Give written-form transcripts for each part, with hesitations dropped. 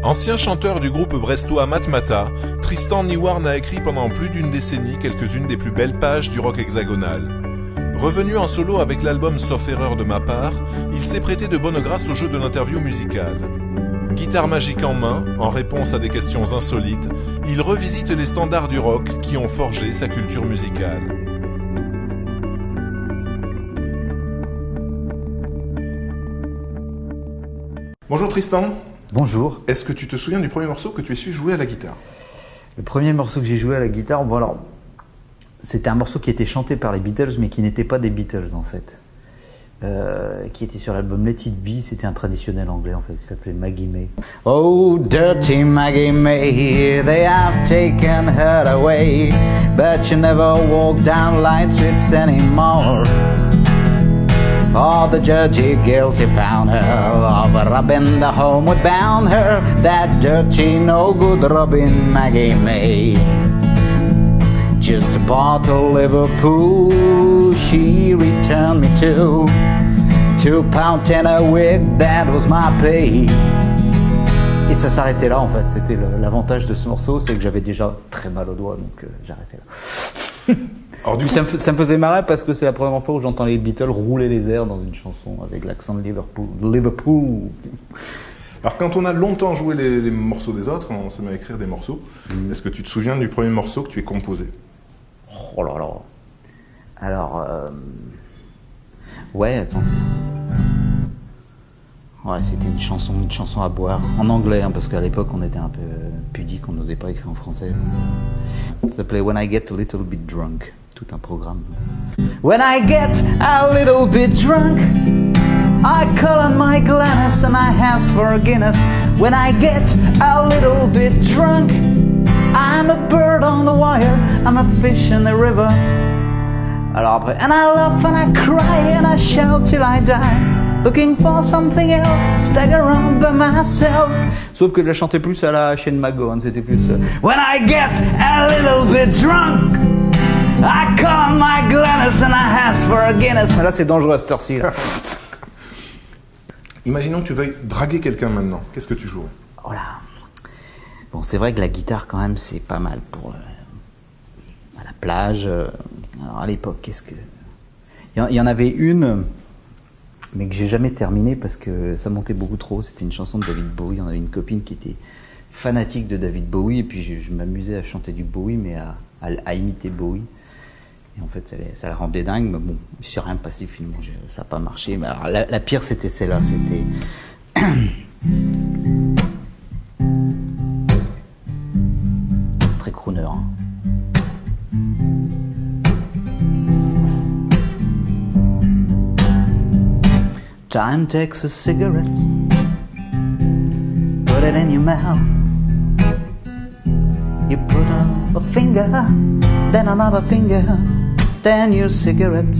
Ancien chanteur du groupe brestois Matmata, Tristan Niwarn a écrit pendant plus d'une décennie quelques-unes des plus belles pages du rock hexagonal. Revenu en solo avec l'album Sauf erreur de ma part, il s'est prêté de bonne grâce au jeu de l'interview musicale. Guitare magique en main, en réponse à des questions insolites, il revisite les standards du rock qui ont forgé sa culture musicale. Bonjour Tristan. Bonjour. Est-ce que tu te souviens du premier morceau que tu as su jouer à la guitare? Le premier morceau que j'ai joué à la guitare, bon alors, c'était un morceau qui était chanté par les Beatles, mais qui n'était pas des Beatles en fait. Qui était sur l'album Let It Be, c'était un traditionnel anglais en fait, qui s'appelait Maggie May. Oh, dirty Maggie May, they have taken her away, but you never walk down Light Streets anymore. Oh, the judgy guilty found her of robbing the homeward bound her, that dirty no good Robin Maggie May. Just a bottle Liverpool she returned me to, £2 and a wig, that was my pay. Et ça s'arrêtait là en fait, c'était l'avantage de ce morceau, c'est que j'avais déjà très mal aux doigts, donc j'arrêtais là. Alors, du coup, ça me faisait marrer parce que c'est la première fois où j'entends les Beatles rouler les airs dans une chanson avec l'accent de Liverpool. Alors quand on a longtemps joué les morceaux des autres, on se met à écrire des morceaux. Est-ce que tu te souviens du premier morceau que tu as composé? Oh là là. Alors, ouais, attends. Ouais, c'était une chanson à boire, en anglais, hein, parce qu'à l'époque on était un peu pudique, on n'osait pas écrire en français. Ça s'appelait When I Get a Little Bit Drunk, tout un programme. When I get a little bit drunk, I call on my Glennis and I ask for a Guinness. When I get a little bit drunk, I'm a bird on the wire, I'm a fish in the river. Alors après, and I laugh and I cry and I shout till I die, looking for something else, stagger around by myself. Sauf que je la chantais plus à la chaîne Mago, c'était plus When I get a little bit drunk, I call my Glennis and I ask for a Guinness. Mais là c'est dangereux à cette heure-ci. Imaginons que tu veuilles draguer quelqu'un maintenant, qu'est-ce que tu joues? Oh là. Bon, c'est vrai que la guitare quand même c'est pas mal pour à la plage. Alors à l'époque, qu'est-ce que... Il y en avait une, mais que j'ai jamais terminée parce que ça montait beaucoup trop. C'était une chanson de David Bowie. On avait une copine qui était fanatique de David Bowie, et puis je m'amusais à chanter du Bowie, mais à imiter Bowie. Et en fait, ça la rendait dingue, mais bon, je suis rien passé finalement, ça n'a pas marché. Mais alors, la pire, c'était celle-là, c'était... Très crooner, hein. Time takes a cigarette, put it in your mouth. You put a finger, then another finger, then your cigarette.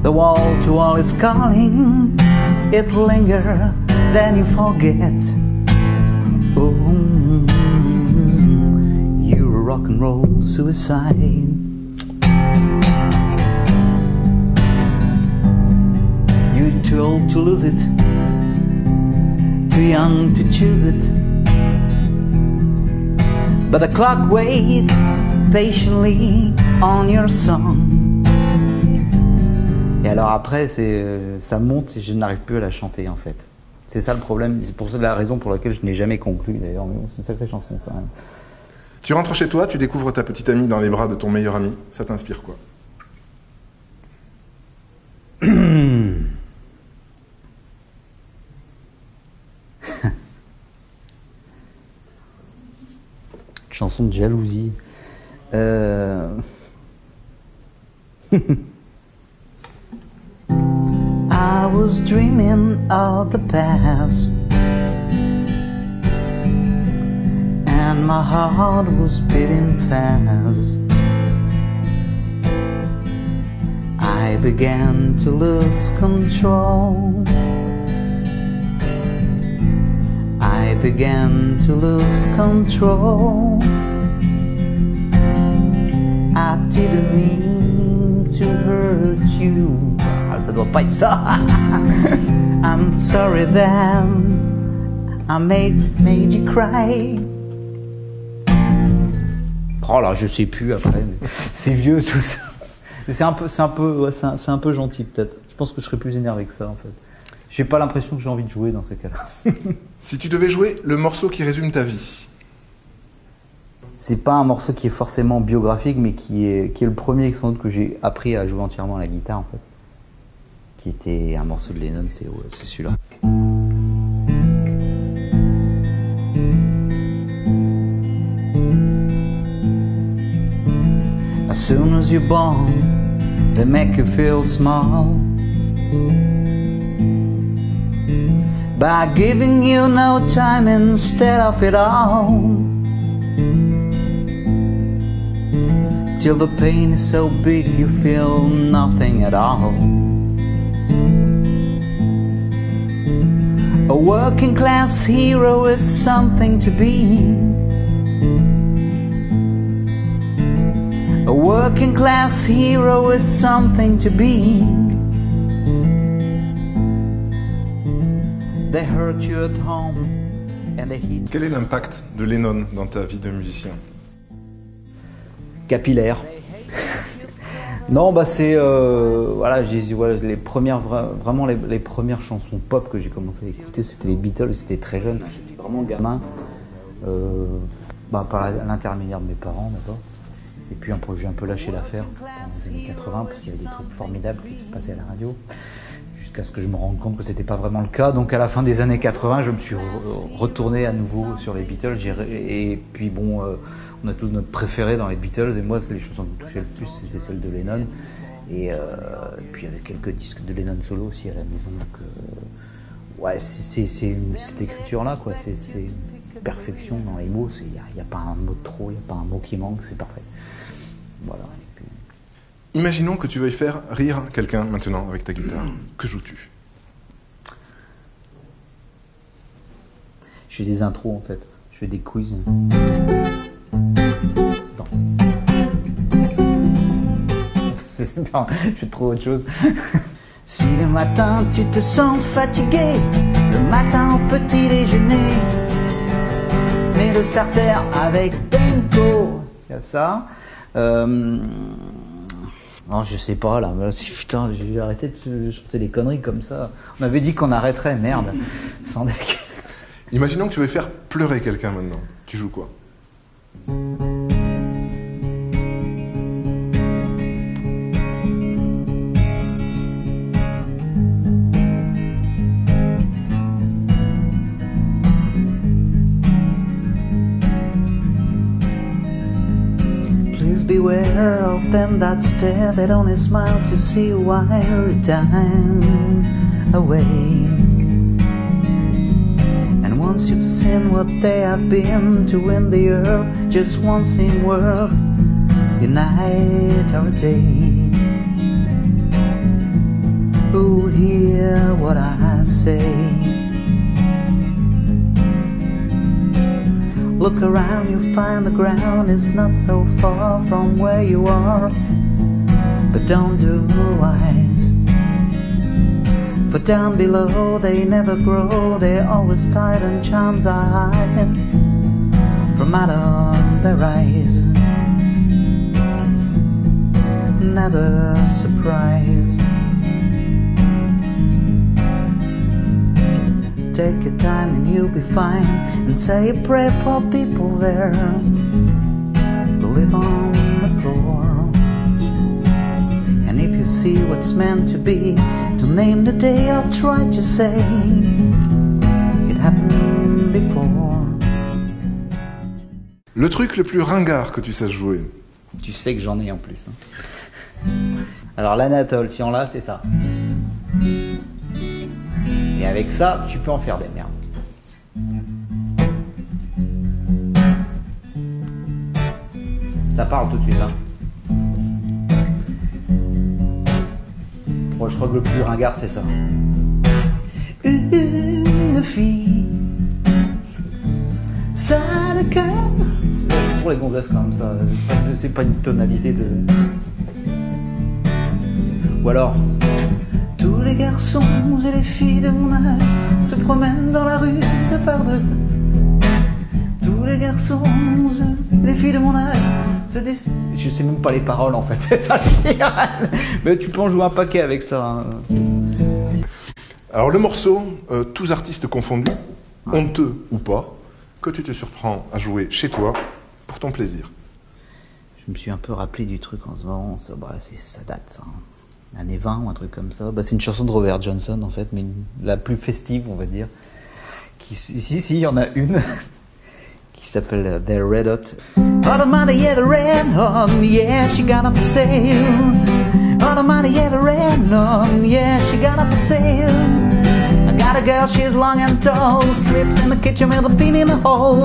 The wall to wall is calling, it linger, then you forget. Oh, you're a rock and roll suicide. You're too old to lose it, too young to choose it. But the clock waits patiently on your song. Et alors après, ça monte et je n'arrive plus à la chanter en fait. C'est ça le problème, c'est pour ça la raison pour laquelle je n'ai jamais conclu d'ailleurs, mais bon, c'est une sacrée chanson quand même. Tu rentres chez toi, tu découvres ta petite amie dans les bras de ton meilleur ami, ça t'inspire quoi? Chanson de jalousie. I was dreaming of the past, and my heart was beating fast. I began to lose control. I began to lose control. I didn't mean to hurt you. Ah, ça doit pas être ça. I'm sorry then, I made you cry. Oh là, je sais plus après. Mais c'est vieux tout ça. C'est un peu gentil peut-être. Je pense que je serais plus énervé que ça en fait. J'ai pas l'impression que j'ai envie de jouer dans ces cas-là. Si tu devais jouer le morceau qui résume ta vie. C'est pas un morceau qui est forcément biographique, mais qui est le premier sans doute que j'ai appris à jouer entièrement à la guitare en fait. Qui était un morceau de Lennon, c'est celui-là. As soon as you're born, they make you feel small by giving you no time instead of it all. Till the pain is so big you feel nothing at all. A working class hero is something to be. A working class hero is something to be. They hurt you at home and they hit. Quel est l'impact de Lennon dans ta vie de musicien? Capillaire. Non, bah c'est voilà, les premières vraiment les premières chansons pop que j'ai commencé à écouter, c'était les Beatles. C'était très jeune, j'étais vraiment gamin, par l'intermédiaire de mes parents d'abord. Et puis j'ai un peu lâché l'affaire dans les années 80 parce qu'il y avait des trucs formidables qui se passaient à la radio, jusqu'à ce que je me rende compte que c'était pas vraiment le cas. Donc à la fin des années 80, je me suis retourné à nouveau sur les Beatles. Et puis bon, on a tous notre préféré dans les Beatles, et moi les chansons qui me touchaient le plus c'était celles de Lennon. Et puis il y avait quelques disques de Lennon solo aussi à la maison. Donc ouais, c'est cette écriture là quoi, c'est une perfection dans les mots. Il n'y a pas un mot de trop, il n'y a pas un mot qui manque, c'est parfait. Voilà. Imaginons que tu veuilles faire rire quelqu'un maintenant avec ta guitare. Que joues-tu? Je fais des intros en fait. Je fais des quiz. Non, je fais trop autre chose. Si le matin tu te sens fatigué, le matin au petit déjeuner, mets le starter avec Benko. Il y a ça. Non, je sais pas là. Putain, j'ai arrêté de chanter des conneries comme ça. On avait dit qu'on arrêterait, merde. Sans deck. Imaginons que tu veux faire pleurer quelqu'un maintenant. Tu joues quoi? Beware of them that stare, that only smile to see you while you time away. And once you've seen what they have been, to win the earth just one thing worth, unite our day. Who'll hear what I say? Look around, you find the ground is not so far from where you are. But don't do wise, for down below they never grow. They're always tight and charms are high from out of their eyes. Never surprised. Take your time and you'll be fine, and say a prayer for people there who live on the floor. And if you see what's meant to be, to name the day or try to say it happened before. Le truc le plus ringard que tu saches jouer? Tu sais que j'en ai en plus. Hein. Alors l'Anatole, si on l'a, c'est ça. Et avec ça, tu peux en faire des merdes. Ça parle tout de suite, hein. Bon, je crois que le plus ringard, c'est ça. Une fille, ça le cœur. C'est pour les gonzesses quand même, ça. C'est pas une tonalité de... Ou alors... Tous les garçons et les filles de mon âge se promènent dans la rue deux par deux. Tous les garçons et les filles de mon âge se Je sais même pas les paroles en fait, c'est ça le pire. Mais tu peux en jouer un paquet avec ça. Hein. Alors le morceau, tous artistes confondus, honteux ou pas, que tu te surprends à jouer chez toi pour ton plaisir. Je me suis un peu rappelé du truc en ce moment, ça date ça. Années 20 ou un truc comme ça. C'est une chanson de Robert Johnson en fait, mais la plus festive on va dire. Si, il y en a une qui s'appelle The Red Hot. Automatic, yeah, the red hot, yeah, she got up for sale. Automatic, yeah, the red hot, yeah, she got up for sale. I got a girl, she's long and tall, sleeps in the kitchen with her feet in the hole.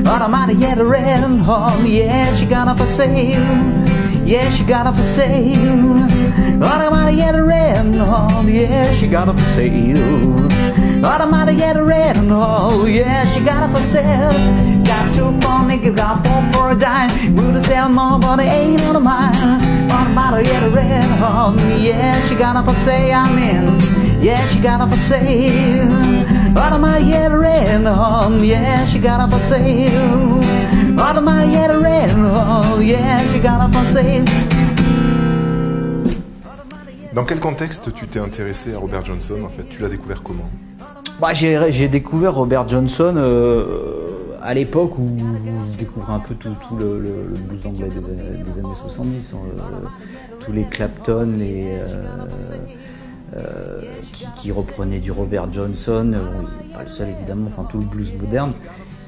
Automatic, yeah, the red hot, yeah, she got up for sale. Yeah, she got up for sale. Automatic, yeah, the red hot, yeah, she got up for sale. Automatic, yeah, the red hot, yeah, she got up for sale. Got 2 for nickel, got 4 for a dime. Would have sell more, but it ain't on a mile. Automatic, yeah, the red hot, yeah, she got up for sale. I'm in, yeah, she got up for sale. Automatic, yeah, the red hot, yeah, she got up for sale. Automatic, yeah, the red hot, yeah, she got up for sale. Dans quel contexte tu t'es intéressé à Robert Johnson en fait? Tu l'as découvert comment? J'ai découvert Robert Johnson à l'époque où je découvrais un peu tout le blues anglais des années 70. Tous les Clapton, qui reprenaient du Robert Johnson, pas le seul évidemment, enfin tout le blues moderne.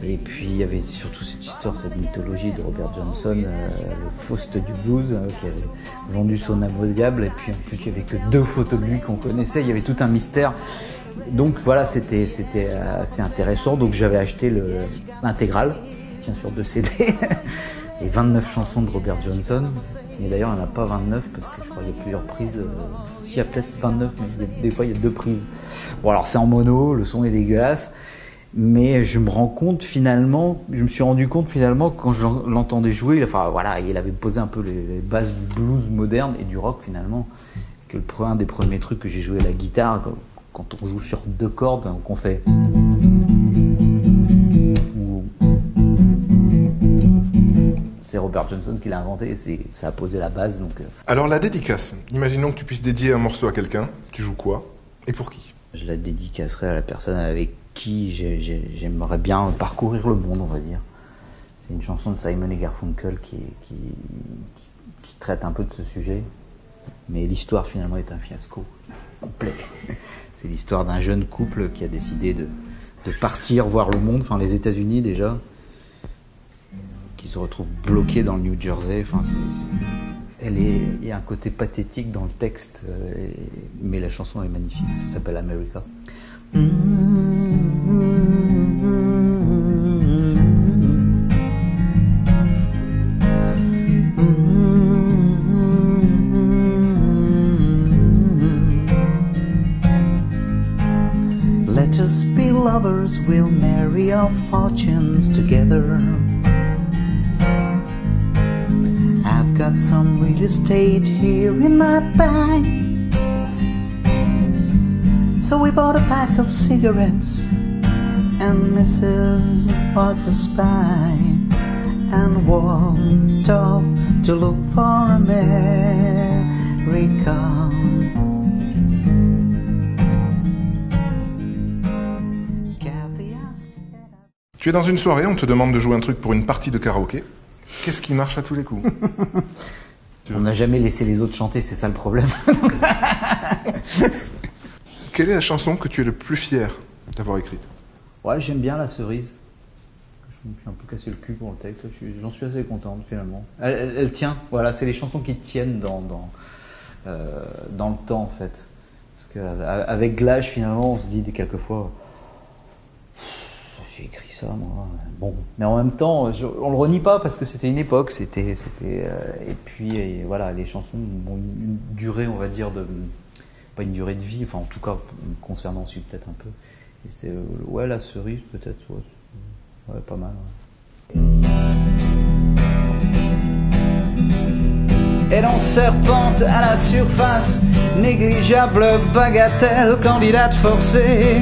Et puis il y avait surtout cette histoire, cette mythologie de Robert Johnson, le Faust du blues, qui avait vendu son âme au diable. Et puis en plus il n'y avait que 2 photos de lui qu'on connaissait, il y avait tout un mystère. Donc voilà, c'était assez intéressant. Donc j'avais acheté l'intégrale, qui tient sur 2 CD, et 29 chansons de Robert Johnson. Et d'ailleurs il n'y en a pas 29 parce que je crois qu'il y a plusieurs prises. S'il y a peut-être 29, mais des fois il y a 2 prises. Bon alors c'est en mono, le son est dégueulasse. Mais je me suis rendu compte finalement quand je l'entendais jouer, enfin voilà, il avait posé un peu les bases du blues moderne et du rock finalement, que un des premiers trucs que j'ai joué à la guitare, quand on joue sur 2 cordes, qu'on fait. C'est Robert Johnson qui l'a inventé et ça a posé la base. Donc. Alors la dédicace, imaginons que tu puisses dédier un morceau à quelqu'un, tu joues quoi et pour qui? Je la dédicacerai à la personne avec qui j'aimerais bien parcourir le monde, on va dire. C'est une chanson de Simon et Garfunkel qui traite un peu de ce sujet, mais l'histoire finalement est un fiasco complet. C'est l'histoire d'un jeune couple qui a décidé de partir voir le monde, enfin les États-Unis déjà, qui se retrouve bloqué dans le New Jersey. Enfin, il y a un côté pathétique dans le texte, mais la chanson est magnifique. Ça s'appelle America. Let us be lovers, we'll marry our fortunes together. I've got some real estate here in my bank, so we bought a pack of cigarettes and Mrs. Parker Spine and walked off to look for America. Tu es dans une soirée, on te demande de jouer un truc pour une partie de karaoké. Qu'est-ce qui marche à tous les coups? On n'a jamais laissé les autres chanter, c'est ça le problème. Quelle est la chanson que tu es le plus fier d'avoir écrite? Ouais, j'aime bien La Cerise. Je me suis un peu cassé le cul pour le texte, j'en suis assez contente finalement. Elle tient, voilà, c'est les chansons qui tiennent dans le temps en fait. Parce qu'avec l'âge finalement, on se dit quelquefois... J'ai écrit ça, moi. Bon, mais en même temps, on le renie pas parce que c'était une époque. Et puis voilà, les chansons ont une durée, on va dire, pas une durée de vie. Enfin, en tout cas, concernant aussi peut-être un peu. Et c'est La Cerise, peut-être. Ouais, pas mal. Ouais. et l'on serpente à la surface, négligeable bagatelle, candidate forcée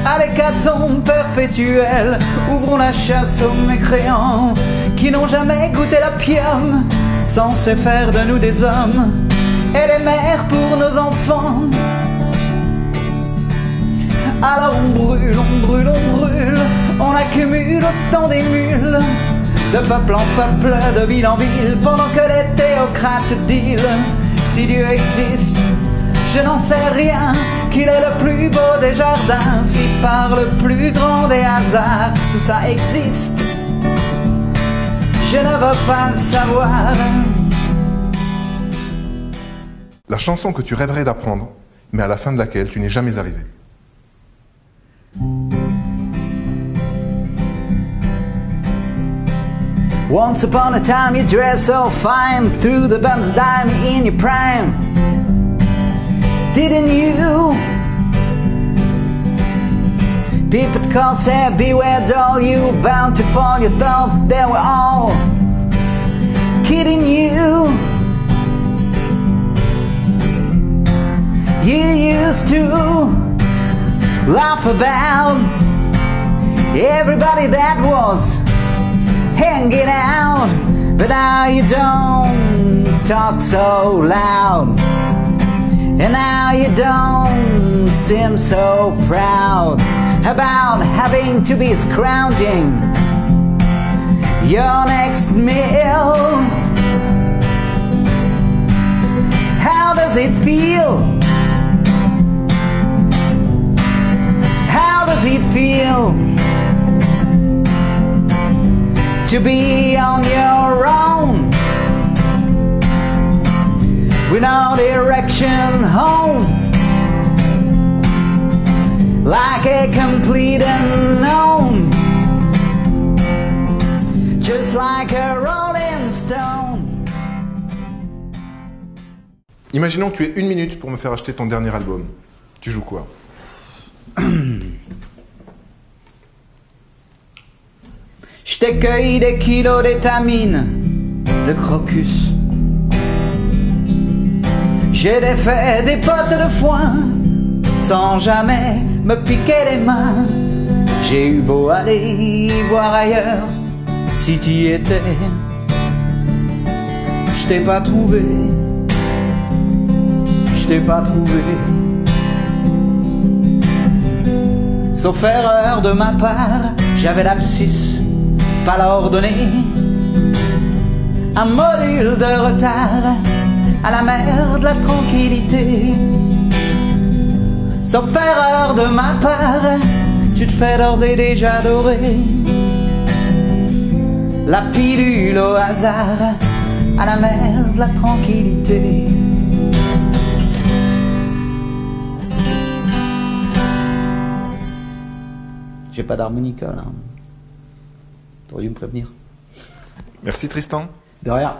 à l'hécatombe perpétuelle. Ouvrons la chasse aux mécréants qui n'ont jamais goûté l'opium, censés faire de nous des hommes et les mères pour nos enfants. Alors on brûle, on brûle, on brûle, on accumule autant des mules, de peuple en peuple, de ville en ville, pendant que les théocrates dealent. Si Dieu existe, je n'en sais rien, qu'il est le plus beau des jardins, si par le plus grand des hasards tout ça existe, je ne veux pas le savoir. La chanson que tu rêverais d'apprendre, mais à la fin de laquelle tu n'es jamais arrivé. Once upon a time you dressed so fine, through the bum's dime in your prime. Didn't you? People call, say, beware doll, you bound to fall, you thought they were all kidding you. You used to laugh about everybody that was hanging out, but now you don't talk so loud, and now you don't seem so proud about having to be scrounging your next meal. How does it feel? How does it feel to be on your own, with no direction home, like a complete unknown, just like a rolling stone. Imaginons que tu aies 1 minute pour me faire acheter ton dernier album. Tu joues quoi? Je t'accueille des kilos d'étamines, de crocus. J'ai défait des potes de foin, sans jamais me piquer les mains. J'ai eu beau aller voir ailleurs, si t'y étais, je t'ai pas trouvé, je t'ai pas trouvé. Sauf erreur de ma part, j'avais l'abscisse pas l'ordonner, un module de retard à la mer de la tranquillité. Sauf erreur de ma part, tu te fais d'ores et déjà adorer. La pilule au hasard à la mer de la tranquillité. J'ai pas d'harmonica là. T'aurais dû me prévenir. Merci Tristan. De rien.